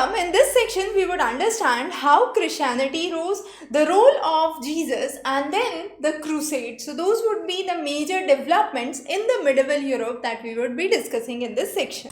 come in this section, we would understand how Christianity rose, the role of Jesus, and then the Crusades. So those would be the major developments in the medieval Europe that we would be discussing in this section.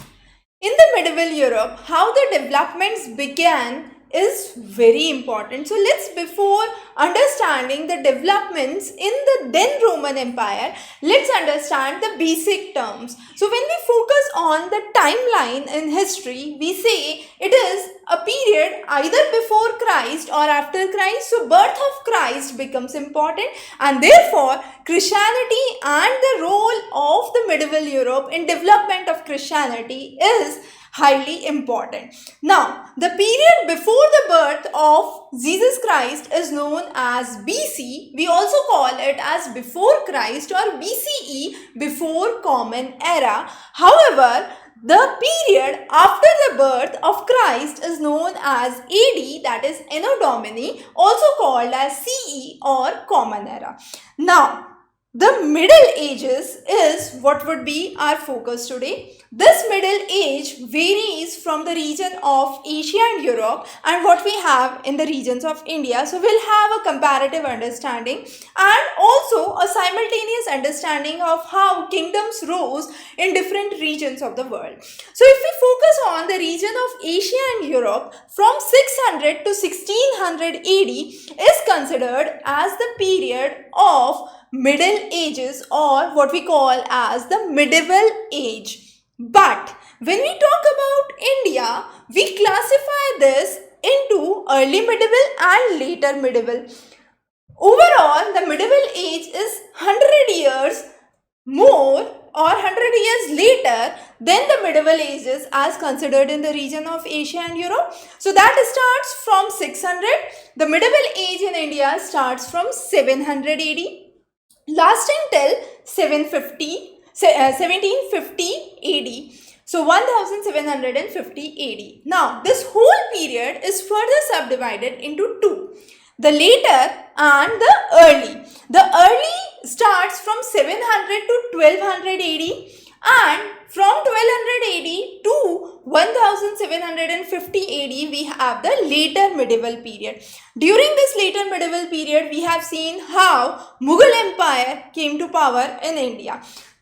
In the medieval Europe, how the developments began is very important. So before understanding the developments in the then Roman Empire, let's understand the basic terms. So when we focus on the timeline in history, we say it is a period either before Christ or after Christ. So birth of Christ becomes important, and therefore Christianity and the role of the medieval Europe in development of Christianity is highly important. Now, the period before the birth of Jesus Christ is known as BC. We also call it as before Christ or BCE, before Common Era. However, the period after the birth of Christ is known as AD, that is Anno Domini, also called as CE or Common Era. Now, the Middle Ages is what would be our focus today. This Middle Age varies from the region of Asia and Europe and what we have in the regions of India. So we'll have a comparative understanding and also a simultaneous understanding of how kingdoms rose in different regions of the world. So if we focus on the region of Asia and Europe, from 600 to 1600 AD is considered as the period of Middle Ages, or what we call as the medieval age. But when we talk about India, we classify this into early medieval and later medieval. Overall, the medieval age is 100 years more or 100 years later than the medieval ages as considered in the region of Asia and Europe. So that starts from 600. The medieval age in India starts from 700 AD. Lasting till 1750 AD. So 1750 AD. Now, this whole period is further subdivided into two, the later and the early. The early starts from 700 to 1200 AD, and from 1200 AD to 1750 AD we have the later medieval period. During this later medieval period, we have seen how Mughal Empire came to power in India.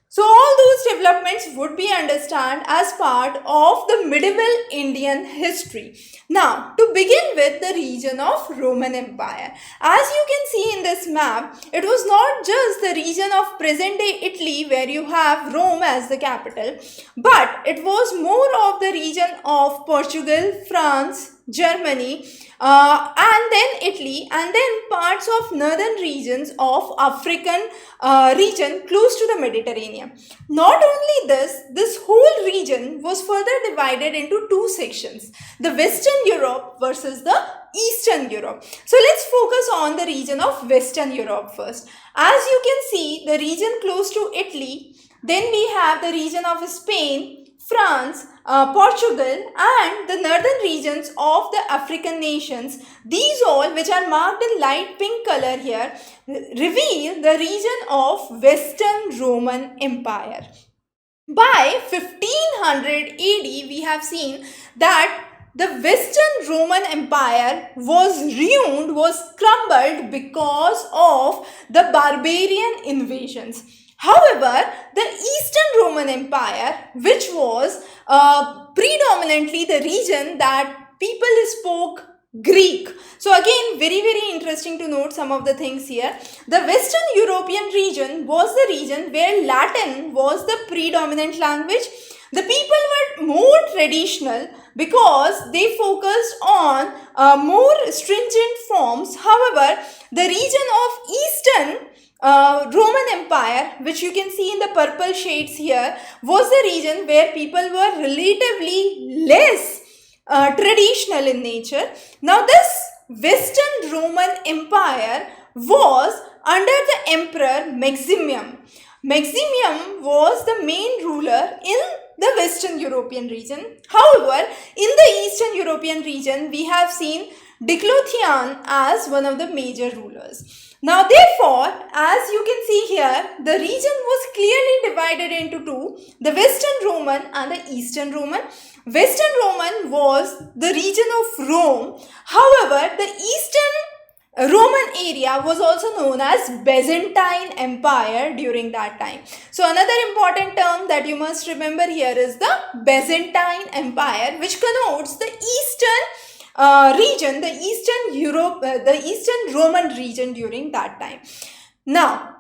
So all those developments would be understood as part of the medieval Indian history. Now, to begin with the region of Roman Empire. As you can see in this map, it was not just the region of present-day Italy where you have Rome as the capital, but it was more of the region of Portugal, France, Germany, and then Italy, and then parts of northern regions of African region close to the Mediterranean. Not only this whole region was further divided into two sections, the Western Europe versus the Eastern Europe. So let's focus on the region of Western Europe first. As you can see, the region close to Italy, then we have the region of Spain, France, Portugal, and the northern regions of the African nations. These all, which are marked in light pink color here, reveal the region of Western Roman Empire. By 1500 AD, we have seen that the Western Roman Empire was ruined, was crumbled because of the barbarian invasions. However, the Eastern Roman Empire, which was predominantly the region that people spoke Greek. So again, very interesting to note some of the things here. The Western European region was the region where Latin was the predominant language. The people were more traditional because they focused on more stringent forms. However, the region of Eastern Roman Empire, which you can see in the purple shades here, was the region where people were relatively less traditional in nature. Now, this Western Roman Empire was under the Emperor Maximian. Maximian was the main ruler in the Western European region. However, in the Eastern European region, we have seen Diclothian as one of the major rulers. Now therefore, as you can see here, the region was clearly divided into two, the Western Roman and the Eastern Roman. Western Roman was the region of Rome. However, the Eastern Roman area was also known as Byzantine Empire during that time. So another important term that you must remember here is the Byzantine Empire, which connotes the Eastern region, the Eastern Europe, the Eastern Roman region during that time. Now,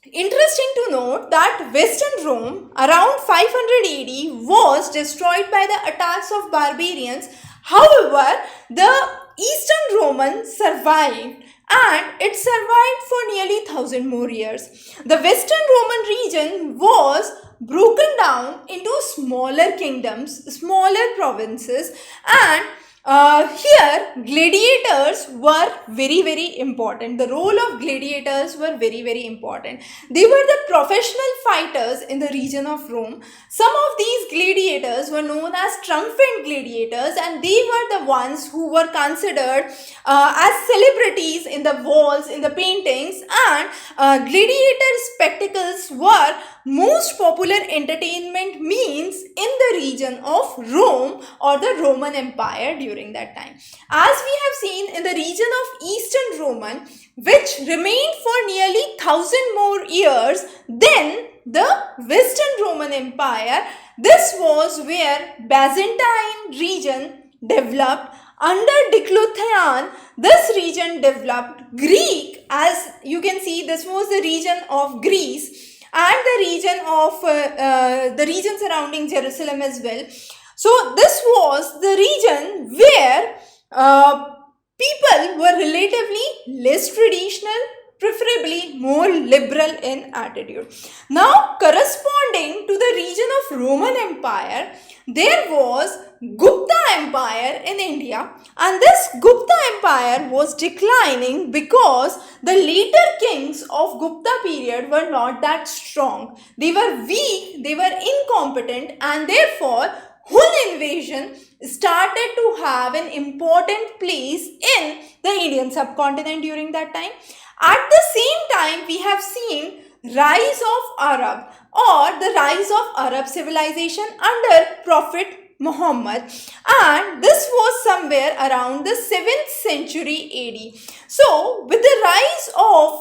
interesting to note that Western Rome around 500 AD was destroyed by the attacks of barbarians. However, the Eastern Romans survived, and it survived for nearly 1000 more years. The Western Roman region was broken down into smaller kingdoms, smaller provinces, and here gladiators were very important. The role of gladiators were very important. They were the professional fighters in the region of Rome. Some of these gladiators were known as triumphant gladiators, and they were the ones who were considered as celebrities in the walls, in the paintings, and gladiator spectacles were most popular entertainment means in the region of Rome or the Roman Empire during that time. As we have seen in the region of Eastern Roman, which remained for nearly 1000 more years than the Western Roman Empire, this was where Byzantine region developed. Under Diclothian, this region developed. Greek, as you can see, this was the region of Greece and the region surrounding Jerusalem as well. So this was the region where people were relatively less traditional, preferably more liberal in attitude. Now, corresponding to the region of Roman Empire, there was Gupta Empire in India, and this Gupta Empire was declining because the later kings of Gupta period were not that strong. They were weak, they were incompetent, and therefore Hun invasion started to have an important place in the Indian subcontinent during that time. At the same time, we have seen rise of Arab or the rise of Arab civilization under Prophet Muhammad, and this was somewhere around the 7th century AD. So with the rise of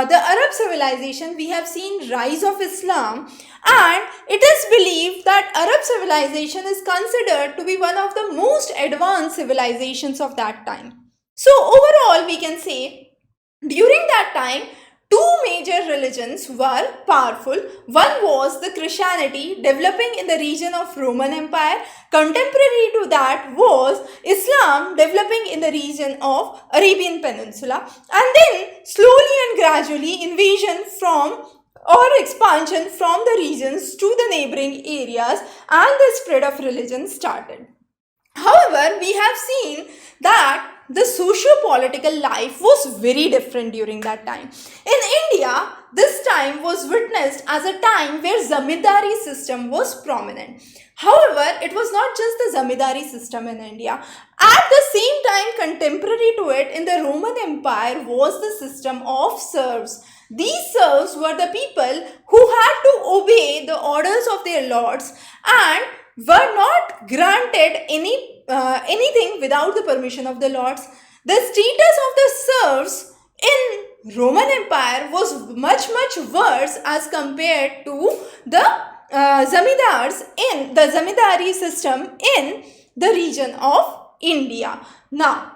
the Arab civilization, we have seen rise of Islam, and it is believed that Arab civilization is considered to be one of the most advanced civilizations of that time. So overall, we can say during that time, two major religions were powerful. One was the Christianity, developing in the region of Roman Empire. Contemporary to that was Islam, developing in the region of Arabian Peninsula. And then slowly and gradually invasion from or expansion from the regions to the neighboring areas, and the spread of religion started. However, we have seen that the socio-political life was very different during that time. In India, this time was witnessed as a time where zamindari system was prominent. However, it was not just the zamindari system in India. At the same time, contemporary to it in the Roman Empire was the system of serfs. These serfs were the people who had to obey the orders of their lords and were not granted anything without the permission of the lords. The status of the serfs in Roman Empire was much worse as compared to the zamindars in the zamindari system in the region of India. Now,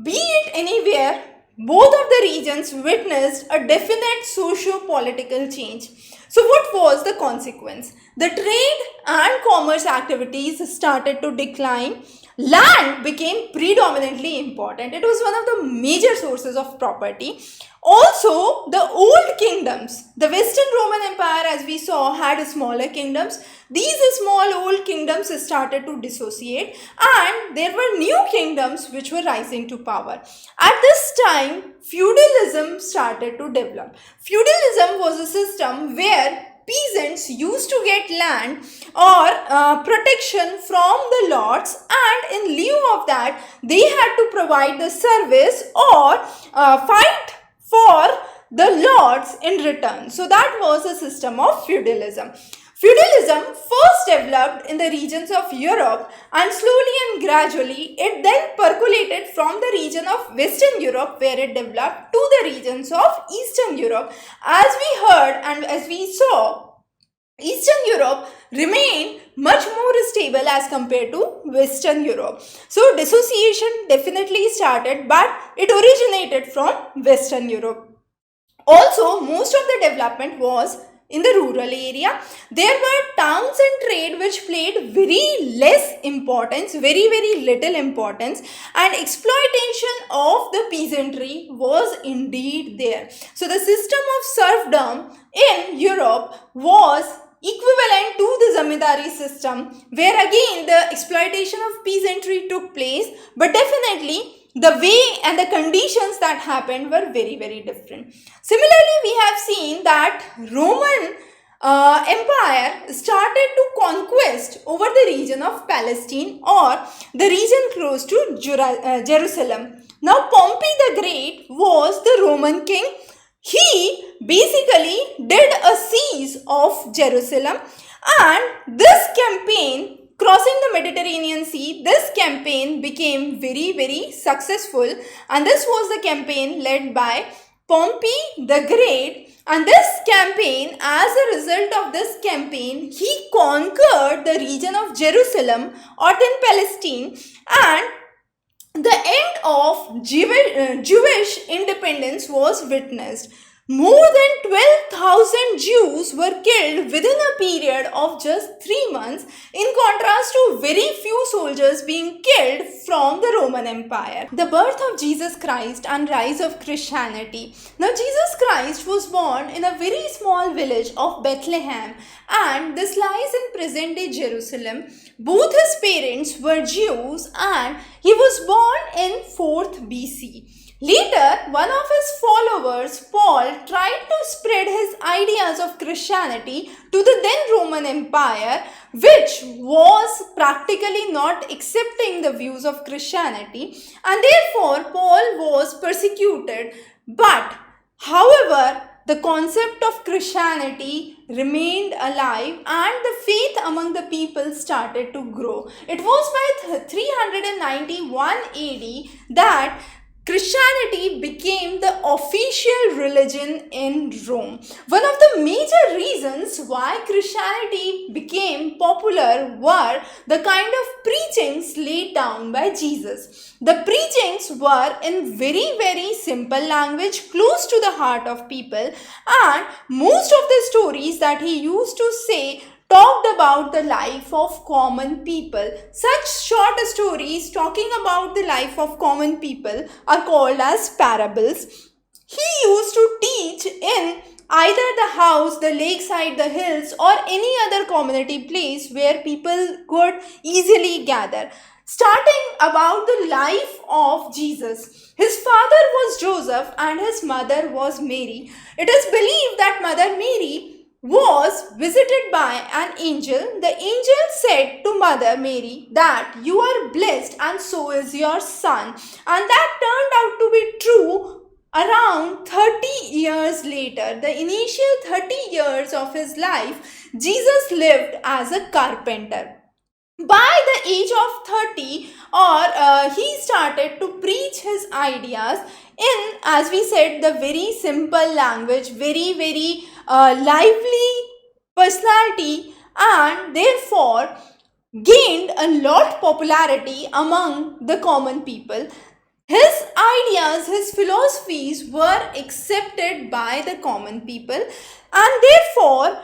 be it anywhere, both of the regions witnessed a definite socio-political change. So what was the consequence? The trade and commerce activities started to decline. Land became predominantly important. It was one of the major sources of property. Also, the old kingdoms, the Western Roman Empire, as we saw, had smaller kingdoms. These small old kingdoms started to dissociate, and there were new kingdoms which were rising to power. At this time, feudalism started to develop. Feudalism was a system where peasants used to get land or protection from the lords, and in lieu of that, they had to provide the service or fight for the lords in return. So that was a system of feudalism. Feudalism first developed in the regions of Europe, and slowly and gradually it then percolated from the region of Western Europe, where it developed, to the regions of Eastern Europe. As we heard and as we saw, Eastern Europe remained much more stable as compared to Western Europe. So dissociation definitely started, but it originated from Western Europe. Also, most of the development was in the rural area. There were towns and trade which played very less importance, very little importance, and exploitation of the peasantry was indeed there. So the system of serfdom in Europe was equivalent to the zamindari system, where again the exploitation of peasantry took place, but definitely the way and the conditions that happened were very different. Similarly, we have seen that Roman Empire started to conquest over the region of Palestine, or the region close to Jerusalem. Now, Pompey the Great was the Roman king. He basically did a siege of Jerusalem, and this campaign, crossing the Mediterranean Sea, this campaign became very successful, and this was the campaign led by Pompey the Great. And this campaign, as a result of this campaign, he conquered the region of Jerusalem or then Palestine, and the end of Jewish independence was witnessed. More than 12,000 Jews were killed within a period of just 3 months, in contrast to very few soldiers being killed from the Roman Empire. The birth of Jesus Christ and rise of Christianity. Now, Jesus Christ was born in a very small village of Bethlehem, and this lies in present-day Jerusalem. Both his parents were Jews, and he was born in 4th BC. Later, one of his followers, Paul, tried to spread his ideas of Christianity to the then Roman Empire, which was practically not accepting the views of Christianity, and therefore Paul was persecuted. But, however, the concept of Christianity remained alive, and the faith among the people started to grow. It was by 391 AD that Christianity became the official religion in Rome. One of the major reasons why Christianity became popular were the kind of preachings laid down by Jesus. The preachings were in very simple language, close to the heart of people, and most of the stories that he used to say talked about the life of common people. Such short stories talking about the life of common people are called as parables. He used to teach in either the house, the lakeside, the hills, or any other community place where people could easily gather. Starting about the life of Jesus. His father was Joseph and his mother was Mary. It is believed that Mother Mary was visited by an angel. The angel said to Mother Mary that you are blessed and so is your son. And that turned out to be true around 30 years later. The initial 30 years of his life, Jesus lived as a carpenter. By the age of 30, he started to preach his ideas in, as we said, the very simple language, very lively personality, and therefore gained a lot popularity among the common people. His ideas, his philosophies were accepted by the common people, and therefore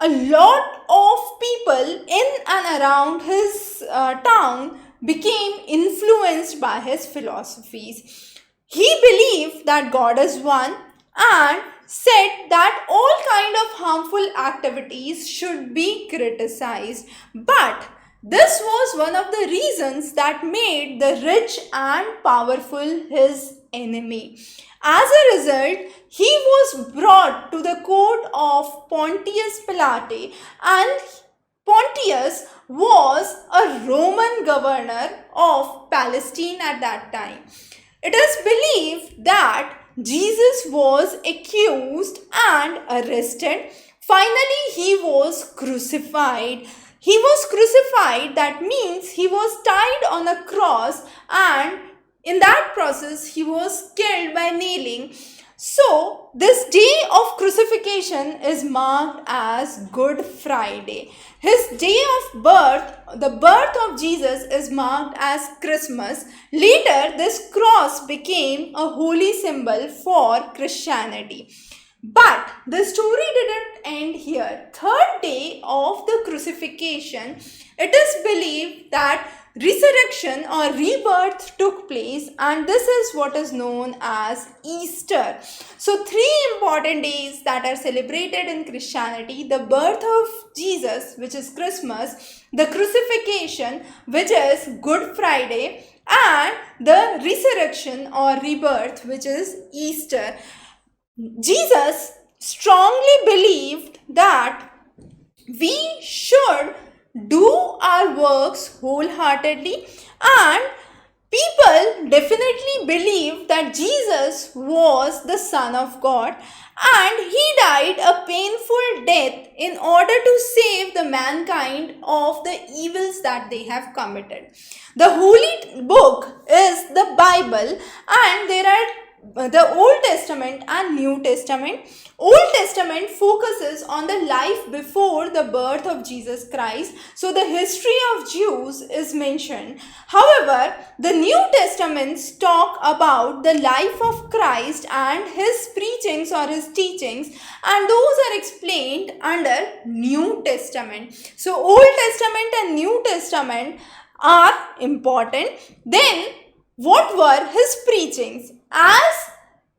a lot of people in and around his town became influenced by his philosophies. He believed that God is one and said that all kind of harmful activities should be criticized. But this was one of the reasons that made the rich and powerful his enemy. As a result, he was brought to the court of Pontius Pilate, and Pontius was a Roman governor of Palestine at that time. It is believed that Jesus was accused and arrested. Finally, he was crucified. He was crucified, that means he was tied on a cross, and in that process, he was killed by nailing. So, this day of crucifixion is marked as Good Friday. His day of birth, the birth of Jesus, is marked as Christmas. Later, this cross became a holy symbol for Christianity. But the story didn't end here. Third day of the crucifixion, it is believed that resurrection or rebirth took place, and this is what is known as Easter. So three important days that are celebrated in Christianity: the birth of Jesus, which is Christmas; the crucifixion, which is Good Friday; and the resurrection or rebirth, which is Easter. Jesus strongly believed that we should do our works wholeheartedly, and people definitely believed that Jesus was the Son of God, and he died a painful death in order to save the mankind of the evils that they have committed. The holy book is the Bible, and there are the Old Testament and New Testament. Old Testament focuses on the life before the birth of Jesus Christ, so the history of Jews is mentioned. However, the New Testaments talk about the life of Christ and his preachings or his teachings, and those are explained under New Testament. So Old Testament and New Testament are important. Then what were his preachings? As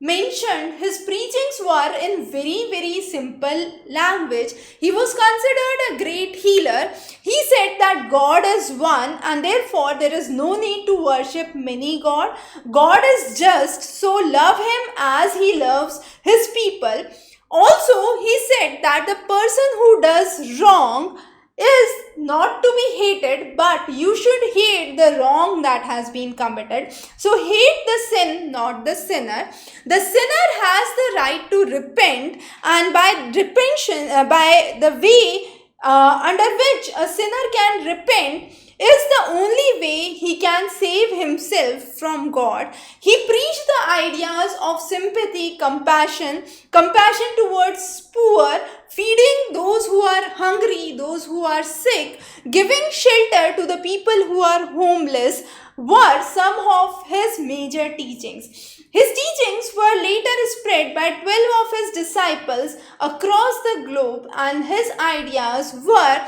mentioned, his preachings were in very simple language. He was considered a great healer. He said that God is one, and therefore there is no need to worship many gods. God is just, so love him as he loves his people. Also, he said that the person who does wrong is not to be hated, but you should hate the wrong that has been committed. So hate the sin, not the sinner. The sinner has the right to repent, and by repentance, by the way under which a sinner can repent, is the only way he can save himself from God. He preached the ideas of sympathy, compassion towards poor, feeding those who are hungry, those who are sick, giving shelter to the people who are homeless, were some of his major teachings. His teachings were later spread by 12 of his disciples across the globe, and his ideas were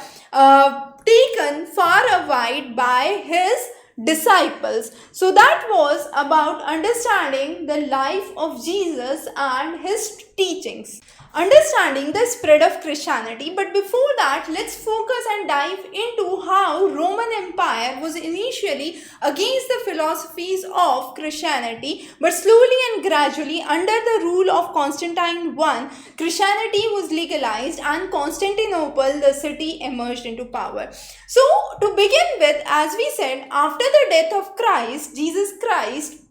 taken far and wide by his disciples. So that was about understanding the life of Jesus and his teachings, understanding the spread of Christianity. But before that, let's focus and dive into how Roman Empire was initially against the philosophies of Christianity, but slowly and gradually, under the rule of Constantine I, Christianity was legalized, and Constantinople, the city, emerged into power. So to begin with, as we said, after the death of Christ, Jesus Christ,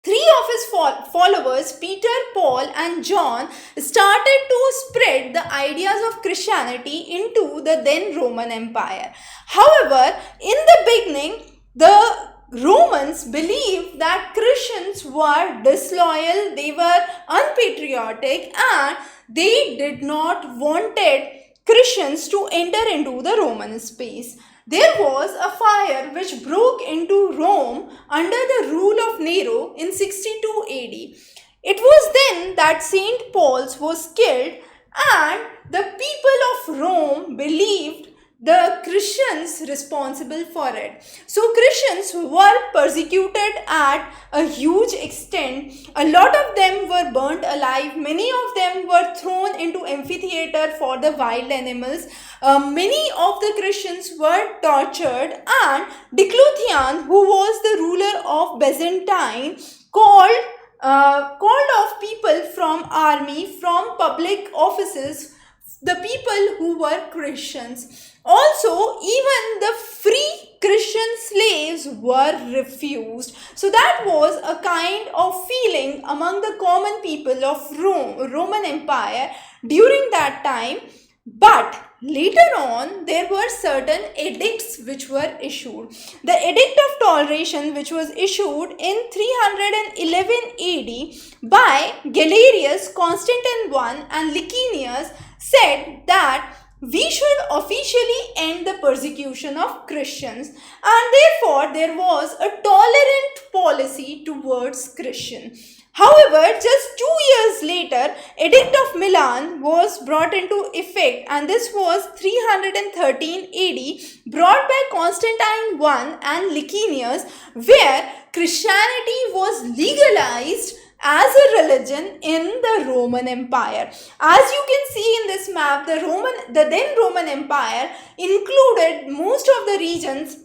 three of his followers, Peter, Paul, and John, started to spread the ideas of Christianity into the then Roman Empire. However, in the beginning, the Romans believed that Christians were disloyal, they were unpatriotic, and they did not wanted Christians to enter into the Roman space. There was a fire which broke into Rome under the rule of Nero in 62 AD. It was then that St. Paul's was killed, and the people of Rome believed the Christians responsible for it. So Christians were persecuted at a huge extent. A lot of them were burnt alive. Many of them were thrown into amphitheater for the wild animals. Many of the Christians were tortured, and Diocletian, who was the ruler of Byzantine, called off people from army, from public offices, the people who were Christians. Also, even the free Christian slaves were refused. So that was a kind of feeling among the common people of Roman Empire during that time. But later on, there were certain edicts which were issued. The Edict of Toleration, which was issued in 311 AD by Galerius, Constantine I, and Licinius, said that we should officially end the persecution of Christians, and therefore there was a tolerant policy towards Christians. However, just 2 years later, Edict of Milan was brought into effect, and this was 313 AD, brought by Constantine I and Licinius, where Christianity was legalized as a religion in the Roman Empire. As you can see in this map, the then Roman Empire included most of the regions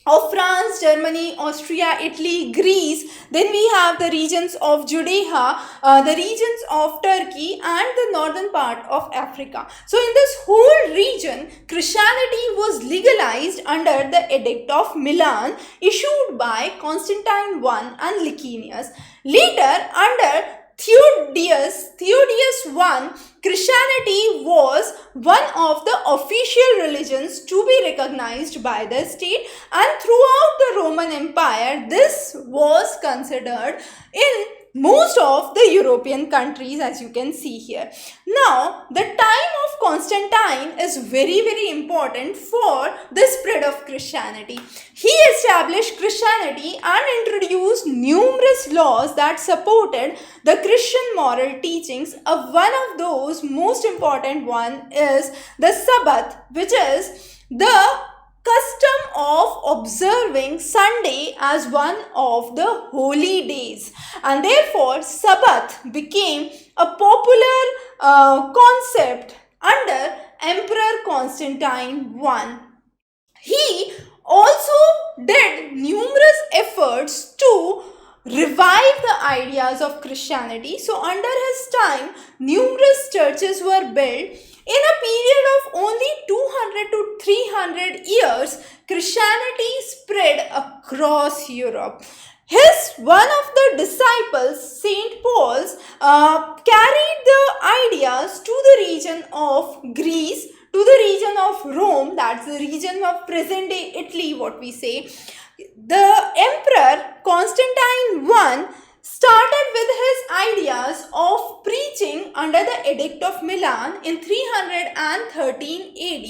of France, Germany, Austria, Italy, Greece. Then we have the regions of Judea, the regions of Turkey, and the northern part of Africa. So in this whole region, Christianity was legalized under the Edict of Milan, issued by Constantine I and Licinius. Later, under Theodosius I, Christianity was one of the official religions to be recognized by the state, and throughout the Roman Empire, this was considered in most of the European countries, as you can see here. Now, the time of Constantine is very important for the spread of Christianity. He established Christianity and introduced numerous laws that supported the Christian moral teachings. One of those most important one is the Sabbath, which is the custom of observing Sunday as one of the holy days, and therefore Sabbath became a popular concept under Emperor Constantine I. He also did numerous efforts to revive the ideas of Christianity. So under his time, numerous churches were built. In a period of only 200 to 300 years, Christianity spread across Europe. One of the disciples, Saint Paul's, carried the ideas to the region of Greece, to the region of Rome, that's the region of present-day Italy, what we say. The Emperor Constantine I started with his ideas of preaching under the Edict of Milan in 313 AD,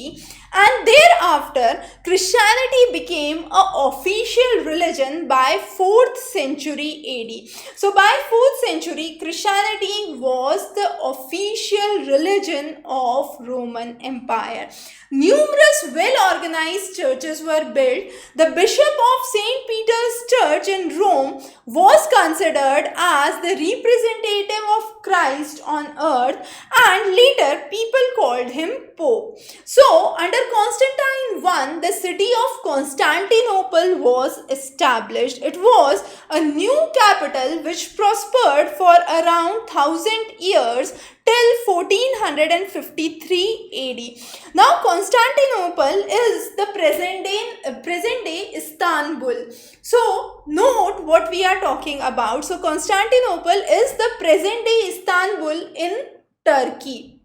and thereafter Christianity became an official religion by 4th century AD. So by 4th century, Christianity was the official religion of Roman Empire. Numerous well-organized churches were built. The Bishop of St. Peter's Church in Rome was considered as the representative of Christ on earth, and later people called him Pope. So, under Constantine I, the city of Constantinople was established. It was a new capital which prospered for around 1000 years till 1453 AD. Now, Constantinople is the present day Istanbul. So, note what we are talking about. So, Constantinople is the present day Istanbul in Turkey.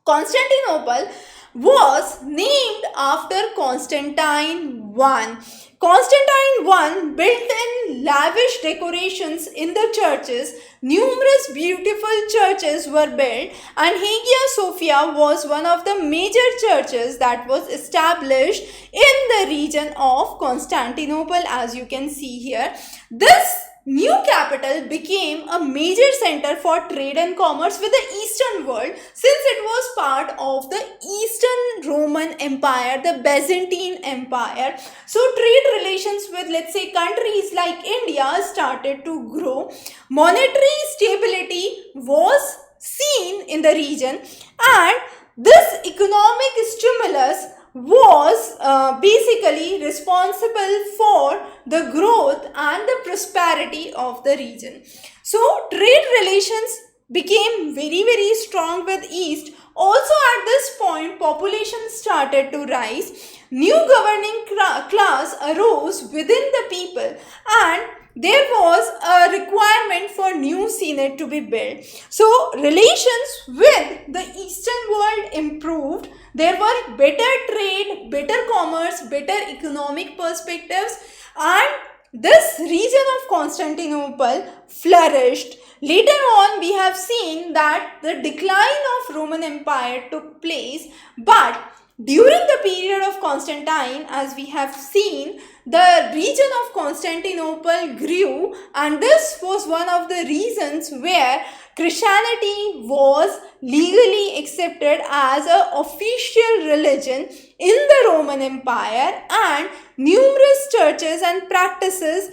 Constantinople was named after Constantine I. Constantine I built in lavish decorations in the churches. Numerous beautiful churches were built, and Hagia Sophia was one of the major churches that was established in the region of Constantinople, as you can see here. This new capital became a major center for trade and commerce with the Eastern world, since it was part of the Eastern Roman Empire, the Byzantine Empire. So trade relations with, let's say, countries like India started to grow. Monetary stability was seen in the region, and this economic stimulus was basically responsible for the growth and the prosperity of the region. So trade relations became very strong with East. Also at this point, population started to rise. New governing class arose within the people, and there was a requirement for new senate to be built. So relations with the eastern world improved. There were better trade, better commerce, better economic perspectives, and this region of Constantinople flourished. Later on, we have seen that the decline of Roman Empire took place, but during the period of Constantine, as we have seen, the region of Constantinople grew, and this was one of the reasons where Christianity was legally accepted as an official religion in the Roman Empire, and numerous churches and practices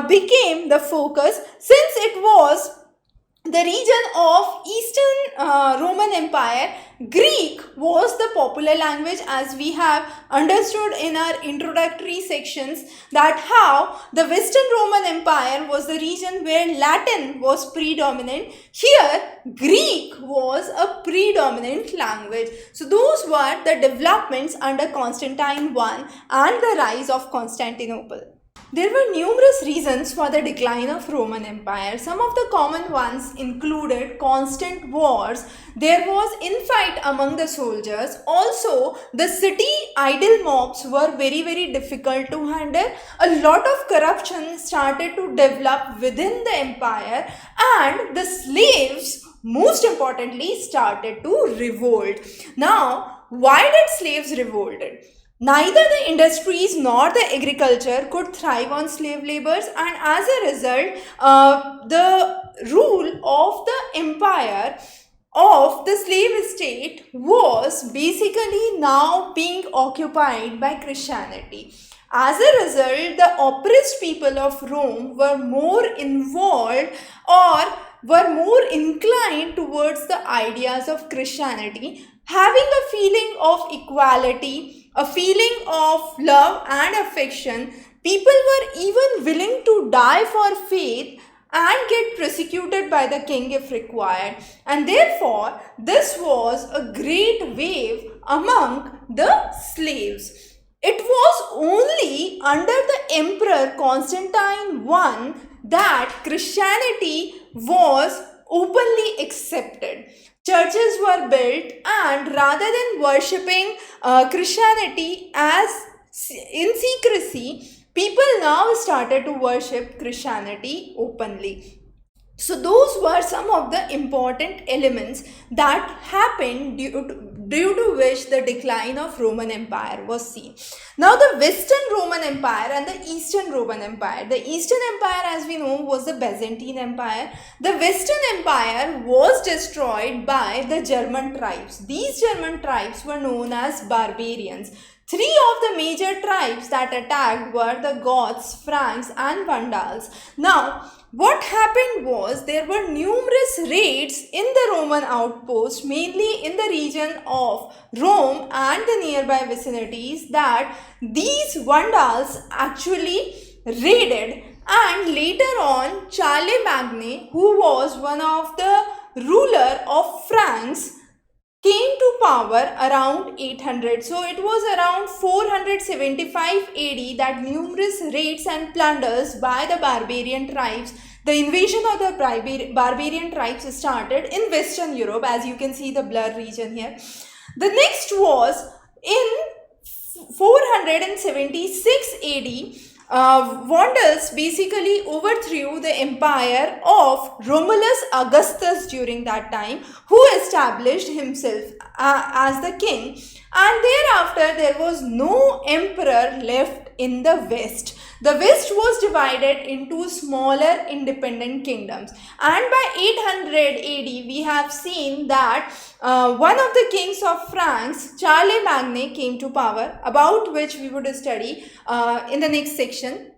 became the focus, since it was the region of Eastern Roman Empire. Greek was the popular language, as we have understood in our introductory sections, that how the Western Roman Empire was the region where Latin was predominant. Here, Greek was a predominant language. So those were the developments under Constantine I and the rise of Constantinople. There were numerous reasons for the decline of Roman Empire. Some of the common ones included constant wars. There was infight among the soldiers. Also, the city idle mobs were very difficult to handle. A lot of corruption started to develop within the empire, and the slaves, most importantly, started to revolt. Now, why did slaves revolted? Neither the industries nor the agriculture could thrive on slave labors, and as a result, the rule of the empire of the slave state was basically now being occupied by Christianity. As a result, the oppressed people of Rome were more involved, or were more inclined towards the ideas of Christianity, having a feeling of equality, a feeling of love and affection. People were even willing to die for faith and get persecuted by the king if required. And therefore, this was a great wave among the slaves. It was only under the Emperor Constantine I that Christianity was openly accepted. Churches were built, and rather than worshipping Christianity as in secrecy, people now started to worship Christianity openly. So those were some of the important elements that happened due to which the decline of Roman Empire was seen. Now the Western Roman Empire and the Eastern Roman Empire. The Eastern Empire, as we know, was the Byzantine Empire. The Western Empire was destroyed by the German tribes. These German tribes were known as barbarians. Three of the major tribes that attacked were the Goths, Franks, and Vandals. Now, what happened was there were numerous raids in the Roman outposts, mainly in the region of Rome and the nearby vicinities, that these Vandals actually raided. And later on, Charlemagne, who was one of the ruler of France, came to power around 800. So it was around 475 AD that numerous raids and plunders by the barbarian tribes, the invasion of the barbarian tribes started in Western Europe, as you can see the blur region here. The next was in 476 AD. Vandals basically overthrew the empire of Romulus Augustus during that time, who established himself as the king, and thereafter there was no emperor left in the West. The West was divided into smaller independent kingdoms, and by 800 AD we have seen that one of the kings of France, Charlemagne, came to power, about which we would study in the next section.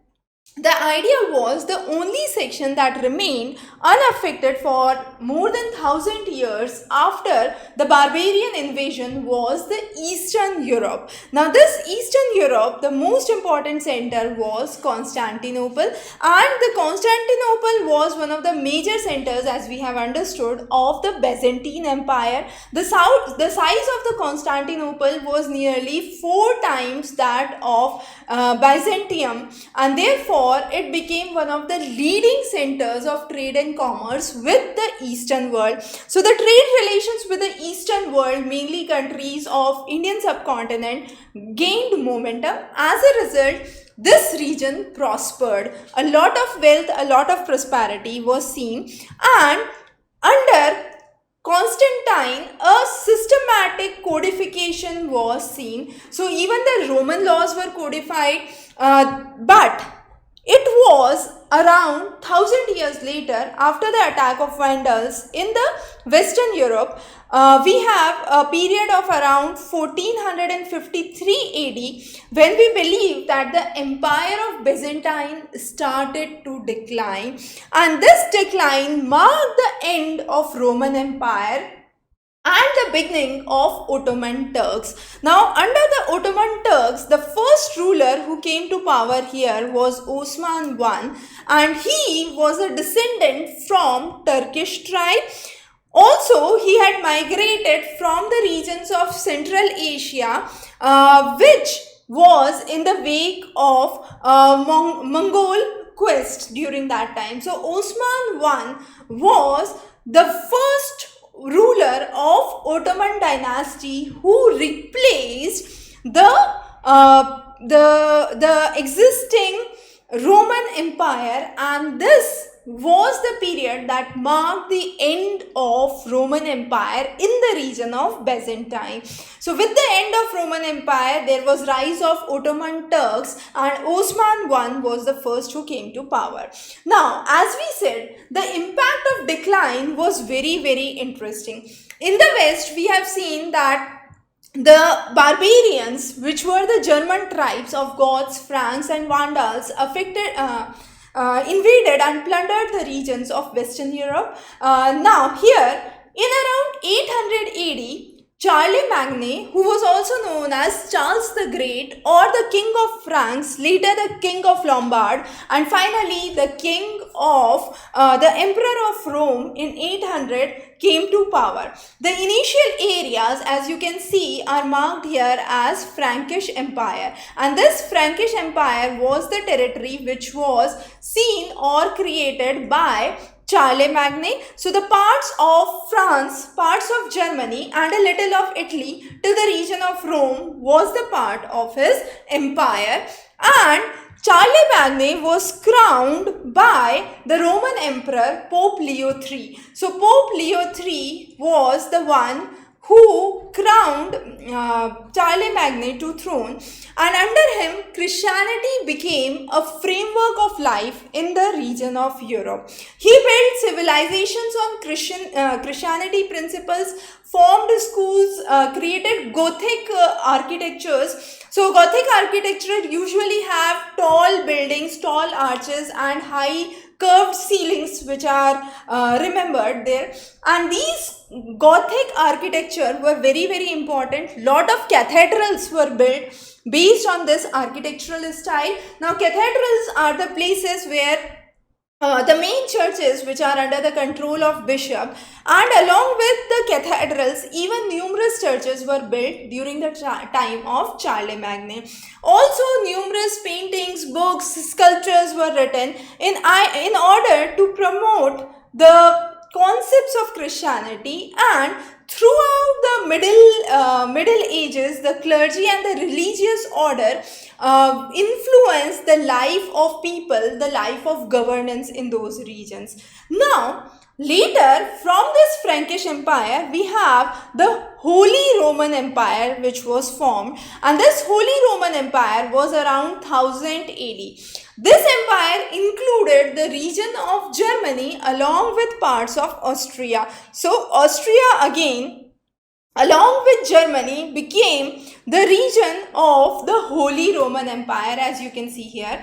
The idea was the only section that remained unaffected for more than 1,000 years after the barbarian invasion was the Eastern Europe. Now, this Eastern Europe, the most important center was Constantinople, and the Constantinople was one of the major centers, as we have understood, of the Byzantine Empire. The size of the Constantinople was nearly 4 times that of Byzantium, and therefore it became one of the leading centers of trade and commerce with the Eastern world. So the trade relations with the Eastern world, mainly countries of Indian subcontinent, gained momentum. As a result, this region prospered. A lot of wealth, a lot of prosperity was seen, and under Constantine, a systematic codification was seen. So even the Roman laws were codified, but it was around 1,000 years later, after the attack of Vandals in the Western Europe. We have a period of around 1453 AD when we believe that the empire of Byzantine started to decline, and this decline marked the end of Roman Empire and the beginning of Ottoman Turks. Now, under the Ottoman Turks, the first ruler who came to power here was Osman I, and he was a descendant from Turkish tribe. Also, he had migrated from the regions of Central Asia, which was in the wake of Mongol quest during that time. So, Osman I was the first ruler of Ottoman dynasty who replaced the existing Roman Empire, and this was the period that marked the end of Roman Empire in the region of Byzantine. So with the end of Roman Empire, there was rise of Ottoman Turks, and Osman I was the first who came to power. Now, as we said, the impact of decline was very, very interesting. In the West, we have seen that the barbarians, which were the German tribes of Goths, Franks, and Vandals, invaded and plundered the regions of Western Europe. Now, here in around 800 AD, Charlemagne, who was also known as Charles the Great or the King of France, later the King of Lombard, and finally the King of the Emperor of Rome in 800, came to power. The initial areas, as you can see, are marked here as Frankish Empire, and this Frankish Empire was the territory which was seen or created by Charlemagne. So the parts of France, parts of Germany, and a little of Italy till the region of Rome was the part of his empire, and Charlemagne was crowned by the Roman Emperor Pope Leo III. So Pope Leo III was the one who crowned Charlemagne to throne, and under him Christianity became a framework of life in the region of Europe. He built civilizations on Christianity principles, formed schools, created Gothic architectures. So Gothic architecture usually have tall buildings, tall arches, and high curved ceilings which are remembered there, and these Gothic architecture were very, very important. Lot of cathedrals were built based on this architectural style. Now cathedrals are the places where the main churches which are under the control of bishop, and along with the cathedrals, even numerous churches were built during the time of Charlemagne. Also, numerous paintings, books, sculptures were written in order to promote the concepts of Christianity, and throughout the Middle Ages, the clergy and the religious order influenced the life of people, the life of governance in those regions. Now, later, from this Frankish Empire, we have the Holy Roman Empire which was formed, and this Holy Roman Empire was around 1000 AD. This empire included the region of Germany along with parts of Austria. So Austria again, along with Germany, became the region of the Holy Roman Empire, as you can see here.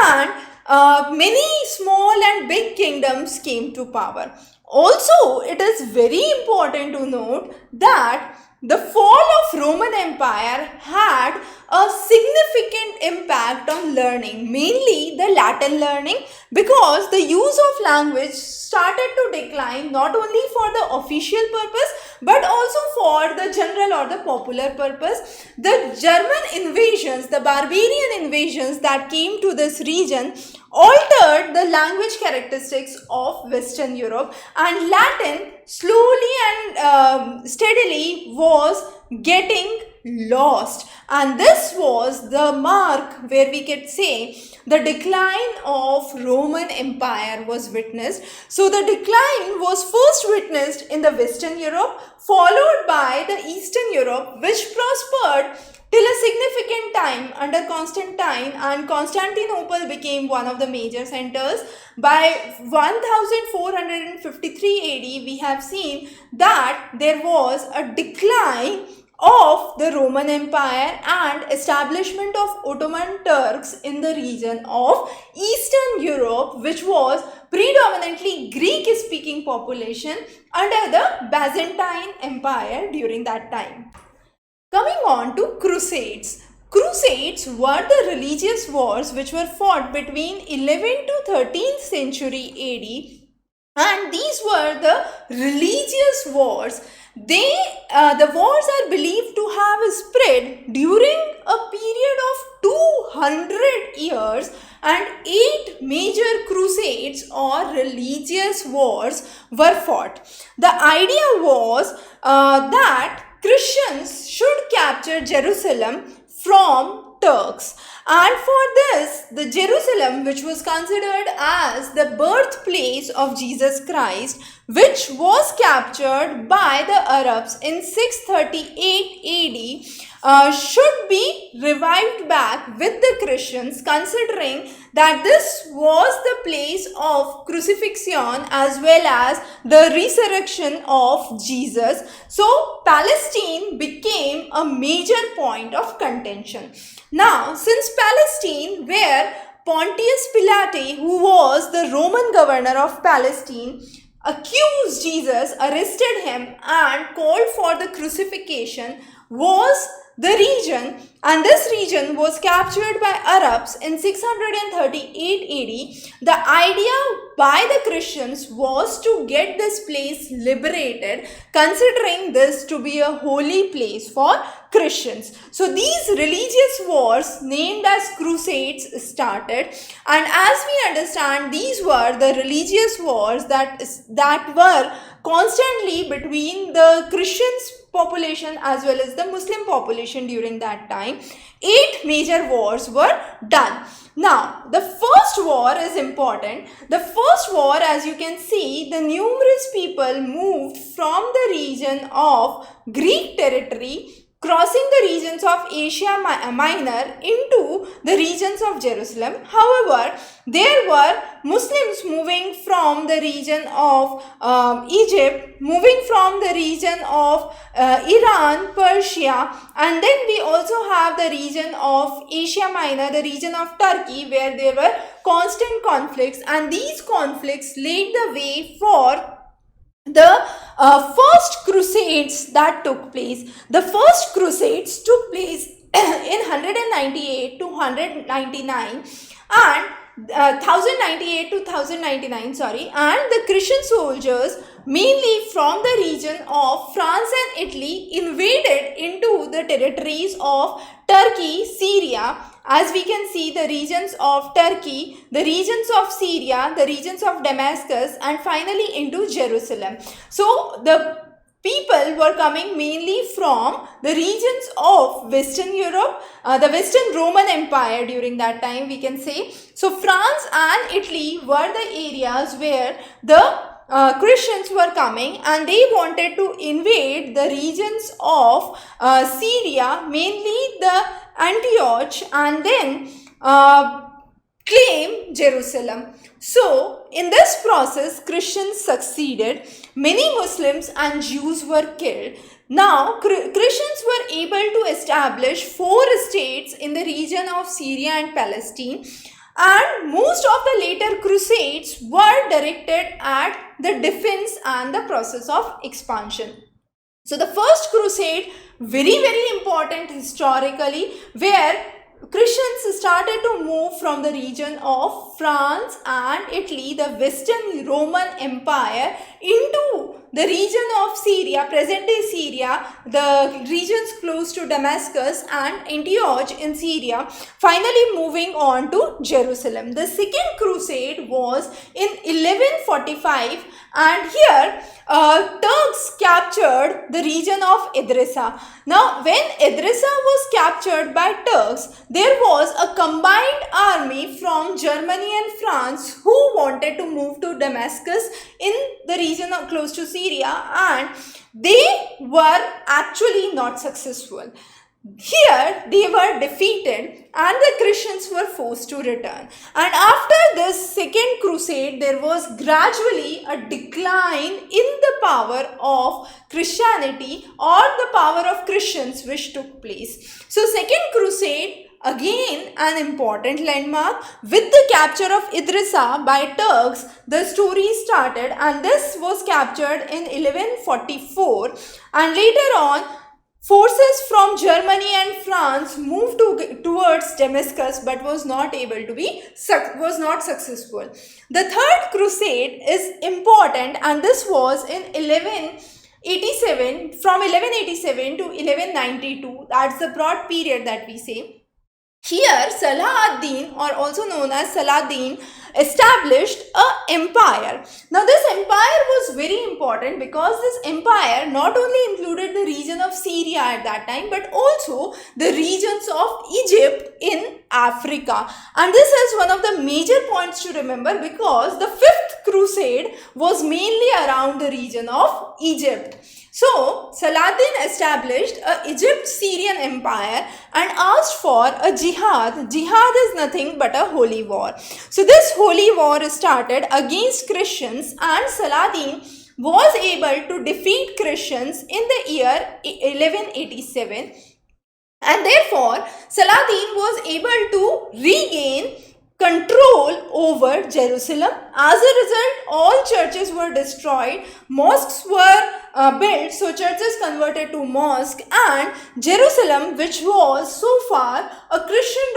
And many small and big kingdoms came to power. Also, it is very important to note that the fall of Roman Empire had a significant impact on learning, mainly the Latin learning, because the use of language started to decline not only for the official purpose but also for the general or the popular purpose. The German invasions, the barbarian invasions that came to this region altered the language characteristics of Western Europe, and Latin slowly and steadily was getting lost, and this was the mark where we could say the decline of Roman Empire was witnessed. So the decline was first witnessed in the Western Europe, followed by the Eastern Europe, which prospered till a significant time under Constantine, and Constantinople became one of the major centers. By 1453 AD, we have seen that there was a decline of the Roman Empire and establishment of Ottoman Turks in the region of Eastern Europe, which was predominantly Greek-speaking population under the Byzantine Empire during that time. Coming on to Crusades. Crusades were the religious wars which were fought between 11th to 13th century AD, and these were the religious wars. The wars are believed to have spread during a period of 200 years, and 8 major crusades or religious wars were fought. The idea was that Christians should capture Jerusalem from Turks, and for this the Jerusalem, which was considered as the birthplace of Jesus Christ, which was captured by the Arabs in 638 AD, should be revived back with the Christians, considering that this was the place of crucifixion as well as the resurrection of Jesus. So Palestine became a major point of contention. Now, since Palestine, where Pontius Pilate, who was the Roman governor of Palestine, accused Jesus, arrested him and called for the crucifixion, was the region, and this region was captured by Arabs in 638 AD. The idea by the Christians was to get this place liberated, considering this to be a holy place for Christians. So these religious wars, named as Crusades, started, and as we understand, these were the religious wars that were constantly between the Christians population as well as the Muslim population during that time. 8 major wars were done. Now, the first war is important. The first war, as you can see, the numerous people moved from the region of Greek territory, crossing the regions of Asia Minor into the regions of Jerusalem. However, there were Muslims moving from the region of Egypt, moving from the region of Iran, Persia, and then we also have the region of Asia Minor, the region of Turkey, where there were constant conflicts, and these conflicts laid the way for the first crusades that took place. The first crusades took place in 198 to 199 and 1098 to 1099, and the Christian soldiers, mainly from the region of France and Italy, invaded into the territories of Turkey, Syria. As we can see, the regions of Turkey, the regions of Syria, the regions of Damascus, and finally into Jerusalem. So the people were coming mainly from the regions of Western Europe, the Western Roman Empire during that time, we can say. So France and Italy were the areas where the Christians were coming, and they wanted to invade the regions of Syria, mainly the Antioch, and then claim Jerusalem. So, in this process, Christians succeeded. Many Muslims and Jews were killed. Now, Christians were able to establish 4 states in the region of Syria and Palestine. and most of the later crusades were directed at the defense and the process of expansion. So the first crusade, very important historically, where Christians started to move from the region of France and Italy, the Western Roman Empire, into the region of Syria, present day Syria, the regions close to Damascus and Antioch in Syria, finally moving on to Jerusalem. The second crusade was in 1145, and here Turks captured the region of Edessa. Now, when Edessa was captured by Turks, there was a combined army from Germany and France who wanted to move to Damascus in the region of close to Syria, and they were actually not successful. Here they were defeated and the Christians were forced to return. And after this second crusade, there was gradually a decline in the power of Christianity or the power of Christians which took place. So second crusade, again an important landmark. With the capture of Edessa by Turks, the story started, and this was captured in 1144, and later on forces from Germany and France moved towards Damascus, but was not successful. The third crusade is important, and this was in 1187, from 1187 to 1192. That's the broad period that we say. Here, Salah ad-Din, or also known as Saladin, established an empire. Now, this empire was very important because this empire not only included the region of Syria at that time, but also the regions of Egypt in Africa. And this is one of the major points to remember, because the fifth crusade was mainly around the region of Egypt. So, Saladin established a Egypt-Syrian empire and asked for a jihad. Jihad is nothing but a holy war. So, this holy war started against Christians, and Saladin was able to defeat Christians in the year 1187. And therefore, Saladin was able to regain control over Jerusalem. As a result, all churches were destroyed, mosques were built, so churches converted to mosque, and Jerusalem, which was so far a Christian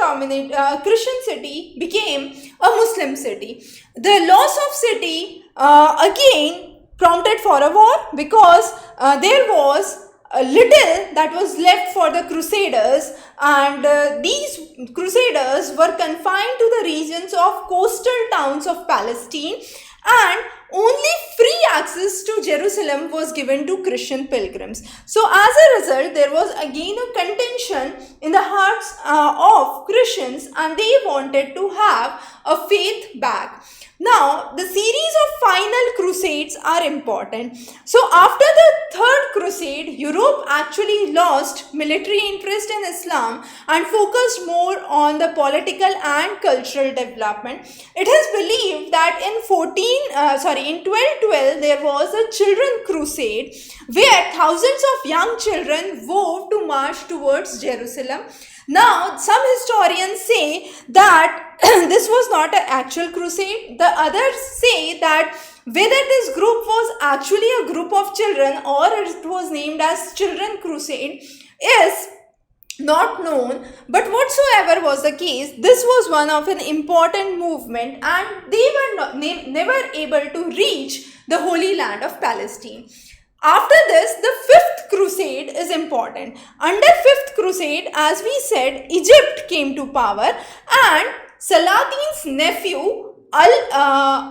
city, became a Muslim city. The loss of city again prompted for a war, because there was a little that was left for the Crusaders, and these Crusaders were confined to the regions of coastal towns of Palestine, and only free access to Jerusalem was given to Christian pilgrims. So as a result, there was again a contention in the hearts of Christians, and they wanted to have a faith back. Now, the series of final crusades are important. So, after the third crusade, Europe actually lost military interest in Islam and focused more on the political and cultural development. It is believed that in 1212, there was a children crusade where thousands of young children vowed to march towards Jerusalem. Now, some historians say that this was not an actual crusade. The others say that whether this group was actually a group of children or it was named as Children Crusade is not known, but whatsoever was the case, this was one of an important movement, and they were never able to reach the Holy Land of Palestine. After this, the fifth crusade is important. Under fifth crusade, as we said, Egypt came to power, and Saladin's nephew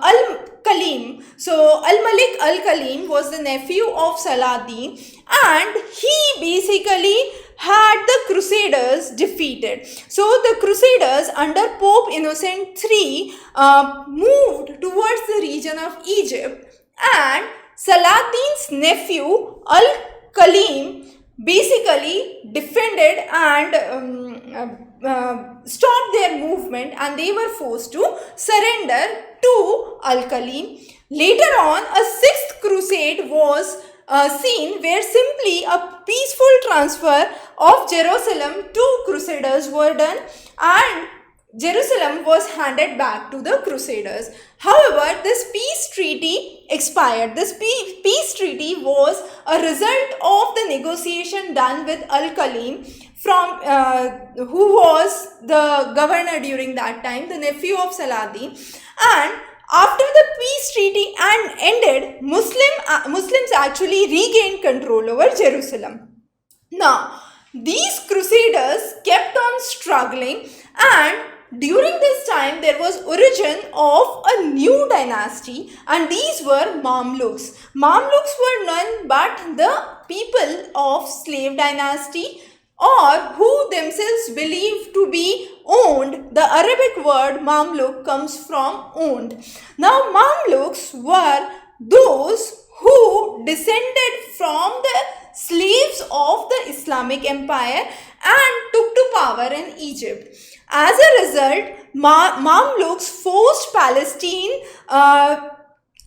Al-Kalim, so Al-Malik Al-Kalim was the nephew of Saladin, and he basically had the Crusaders defeated. So the Crusaders under Pope Innocent III moved towards the region of Egypt, and Saladin's nephew Al-Kalim basically defended and stopped their movement, and they were forced to surrender to Al-Kalim. Later on, a sixth crusade was seen where simply a peaceful transfer of Jerusalem to Crusaders were done, and Jerusalem was handed back to the Crusaders. However, this peace treaty expired. This peace treaty was a result of the negotiation done with Al-Khalim, from who was the governor during that time, the nephew of Saladin. And after the peace treaty ended, Muslims actually regained control over Jerusalem. Now, these crusaders kept on struggling, and during this time there was origin of a new dynasty, and these were Mamluks. Mamluks were none but the people of slave dynasty, or who themselves believed to be owned. The Arabic word Mamluk comes from owned. Now, Mamluks were those who descended from the slaves of the Islamic Empire and took to power in Egypt. As a result, Mamluks forced Palestine, and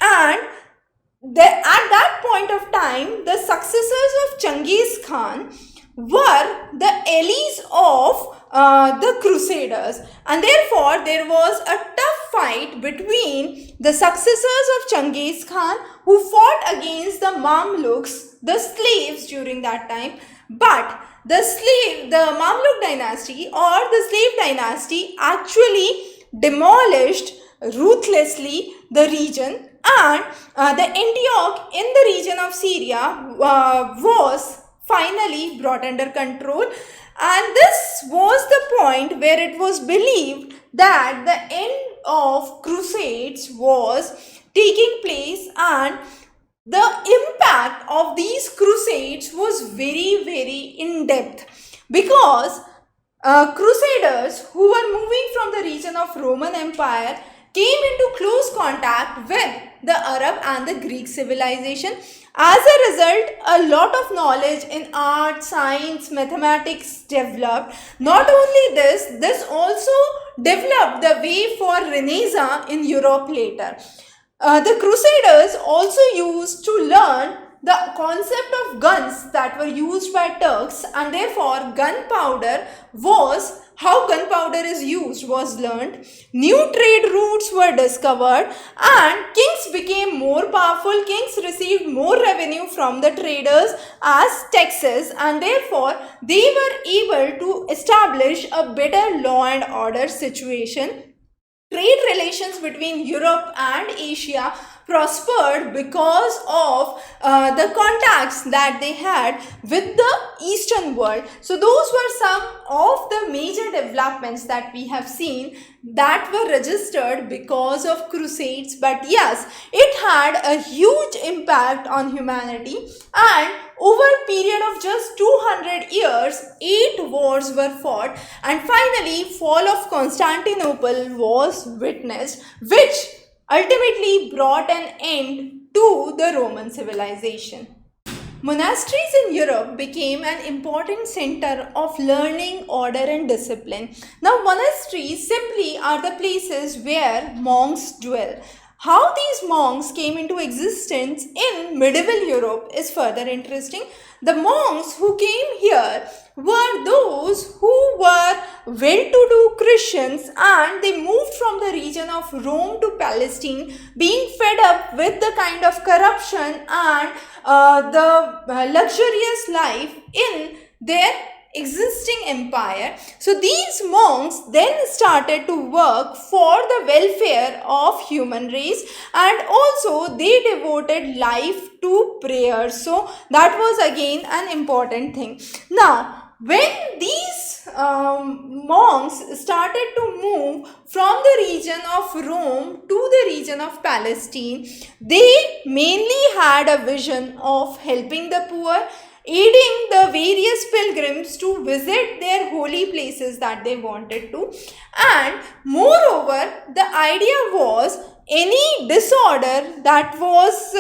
at that point of time, the successors of Genghis Khan were the allies of the Crusaders, and therefore there was a tough fight between the successors of Genghis Khan, who fought against the Mamluks, the slaves during that time. But the Mamluk dynasty or the slave dynasty actually demolished ruthlessly the region, and the Antioch in the region of Syria was finally brought under control, and this was the point where it was believed that the end of Crusades was taking place, and the impact of these crusades was very, very in depth, because Crusaders who were moving from the region of Roman Empire came into close contact with the Arab and the Greek civilization. As a result, a lot of knowledge in art, science, mathematics developed. Not only this also developed the way for Renaissance in Europe later. The Crusaders also used to learn the concept of guns that were used by Turks, and therefore gunpowder was how gunpowder is used was learned. New trade routes were discovered, and kings became more powerful. Kings received more revenue from the traders as taxes, and therefore they were able to establish a better law and order situation. Trade relations between Europe and Asia prospered because of the contacts that they had with the Eastern world. So those were some of the major developments that we have seen that were registered because of Crusades. But yes, it had a huge impact on humanity, and over a period of just 200 years, 8 wars were fought, and finally fall of Constantinople was witnessed, which ultimately brought an end to the Roman civilization. Monasteries in Europe became an important center of learning, order, and discipline. Now, monasteries simply are the places where monks dwell. How these monks came into existence in medieval Europe is further interesting. The monks who came here were those who were well-to-do Christians, and they moved from the region of Rome to Palestine, being fed up with the kind of corruption and the luxurious life in their existing empire. So these monks then started to work for the welfare of human race, and also they devoted life to prayer. So that was again an important thing. Now, when these monks started to move from the region of Rome to the region of Palestine, they mainly had a vision of helping the poor, aiding the various pilgrims to visit their holy places that they wanted to. And moreover, the idea was any disorder that was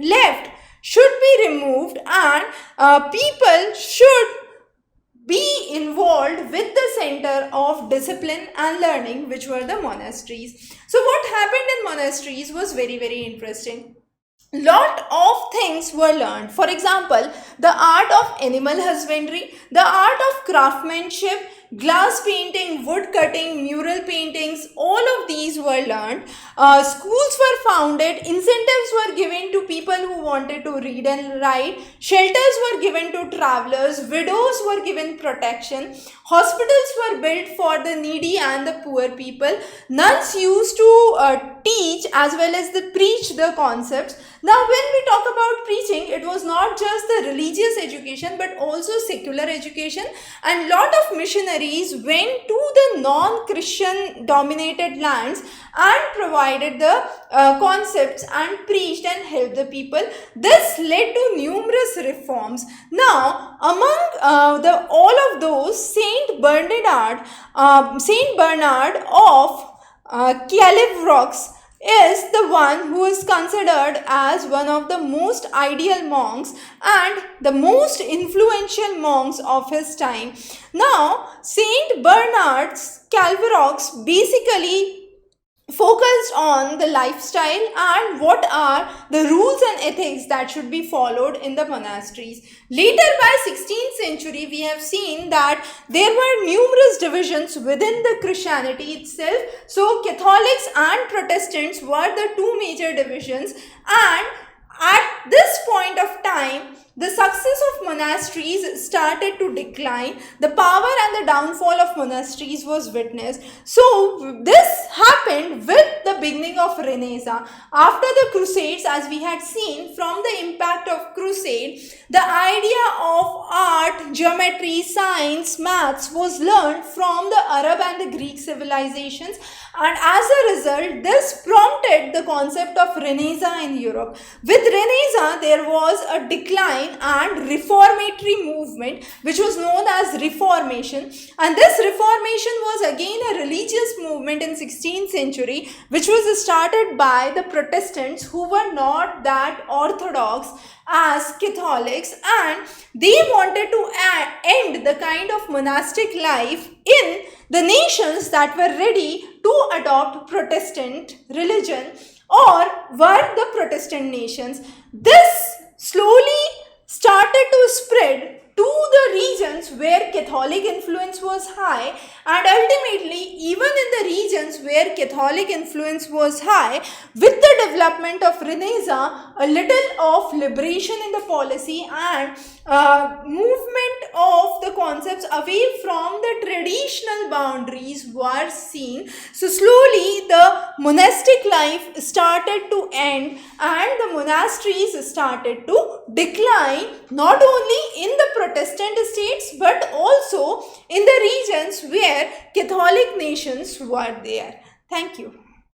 left should be removed, and people should be involved with the center of discipline and learning, which were the monasteries. So what happened in monasteries was very, very interesting. Lot of things were learned. For example, the art of animal husbandry, the art of craftsmanship, glass painting, wood cutting, mural paintings, all of these were learned. Schools were founded, incentives were given to people who wanted to read and write, shelters were given to travelers, widows were given protection, hospitals were built for the needy and the poor people, nuns used to teach as well as preach the concepts. Now when we talk about preaching, it was not just the religious education but also secular education, and lot of missionaries went to the non-Christian dominated lands and provided the concepts and preached and helped the people. This led to numerous reforms. Now among all of those, Saint Bernard of Clairvaux is the one who is considered as one of the most ideal monks and the most influential monks of his time. Now, Saint Bernard's Clairvaux basically focused on the lifestyle and what are the rules and ethics that should be followed in the monasteries. Later, by 16th century, we have seen that there were numerous divisions within the Christianity itself. So Catholics and Protestants were the two major divisions, and at this point of time, the success of monasteries started to decline. The power and the downfall of monasteries was witnessed. So this happened with the beginning of Renaissance. After the Crusades, as we had seen from the impact of Crusade, the idea of art, geometry, science, maths was learned from the Arab and the Greek civilizations, and as a result, this prompted the concept of Renaissance in Europe. With Renaissance, there was a decline and reformatory movement which was known as Reformation, and this Reformation was again a religious movement in 16th century which was started by the Protestants who were not that orthodox as Catholics, and they wanted to end the kind of monastic life in the nations that were ready to adopt Protestant religion or were the Protestant nations. This slowly started to spread to the regions where Catholic influence was high, and ultimately even in the regions where Catholic influence was high, with the development of Renaissance, a little of liberation in the policy and movement of the concepts away from the traditional boundaries were seen. So slowly the monastic life started to end and the monasteries started to decline, not only in the Protestant states but also in the regions where Catholic nations were there. Thank you.